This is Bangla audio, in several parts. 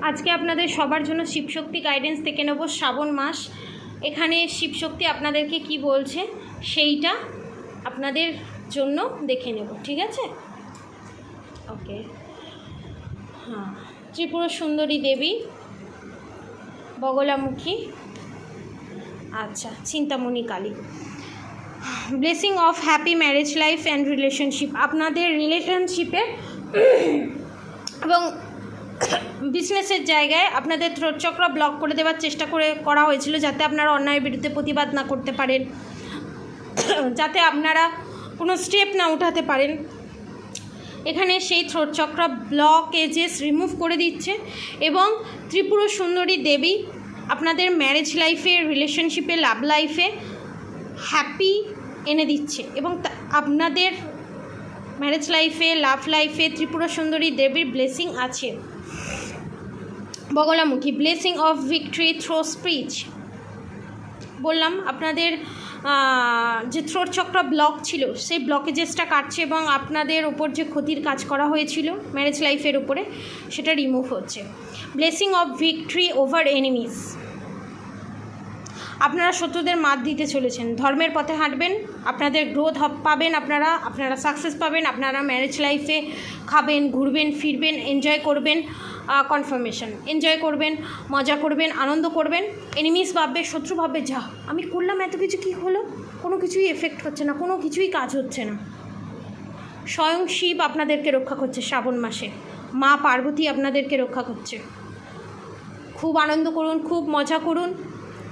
আজকে আপনাদের সবার জন্য শিবশক্তি গাইডেন্স থেকে নেব শ্রাবণ মাস। এখানে শিবশক্তি আপনাদেরকে কি বলছে সেইটা আপনাদের জন্য দেখে নেব, ঠিক আছে? ওকে, হ্যাঁ, ত্রিপুরা সুন্দরী দেবী, বগলামুখী, আচ্ছা, Chintamani Kali. Blessing of happy marriage life and relationship. আপনাদের রিলেশনশিপে এবং বিজনেসের জায়গায় আপনাদের থ্রোট চক্র ব্লক করে দেওয়ার চেষ্টা করা হয়েছিল, যাতে আপনারা অন্যায়ের বিরুদ্ধে প্রতিবাদ না করতে পারেন, যাতে আপনারা কোনো স্টেপ না উঠাতে পারেন। এখানে সেই থ্রোট চক্র ব্লকেজেস রিমুভ করে দিচ্ছে এবং ত্রিপুরা সুন্দরী দেবী আপনাদের ম্যারেজ লাইফে, রিলেশনশিপে, লাভ লাইফে হ্যাপি এনে দিচ্ছে এবং আপনাদের ম্যারেজ লাইফে, লাভ লাইফে ত্রিপুরা সুন্দরী দেবীর ব্লেসিং আছে। Bagalamukhi, blessing of victory through speech. বললাম আপনাদের যে থ্রোট চক্র ব্লক ছিল সেই ব্লকেজেসটা কাটছে এবং আপনাদের ওপর যে ক্ষতির কাজ করা হয়েছিল ম্যারেজ লাইফের উপরে সেটা রিমুভ হচ্ছে। Blessing of victory over enemies. আপনারা শত্রুদের মাত দিতে চলেছেন, ধর্মের পথে হাঁটবেন, আপনাদের গ্রোথ পাবেন, আপনারা সাকসেস পাবেন, আপনারা ম্যারেজ লাইফে খাবেন, ঘুরবেন, ফিরবেন, এনজয় করবেন, কনফার্মেশন এনজয় করবেন, মজা করবেন, আনন্দ করবেন। এনিমিস ভাববে, শত্রু ভাববে, যা আমি করলাম এত কিছু, কী হলো? কোনো কিছুই এফেক্ট হচ্ছে না, কোনো কিছুই কাজ হচ্ছে না। স্বয়ং শিব আপনাদেরকে রক্ষা করছে শ্রাবণ মাসে, মা পার্বতী আপনাদেরকে রক্ষা করছে। খুব আনন্দ করুন, খুব মজা করুন,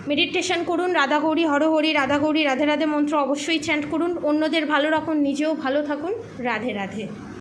মেডিটেশন করুন, রাধা গৌরী হরহরি, রাধা গৌরী রাধে রাধে মন্ত্র অবশ্যই চ্যান্ট করুন, অন্যদের ভালো রাখুন, নিজেও ভালো থাকুন। রাধে রাধে।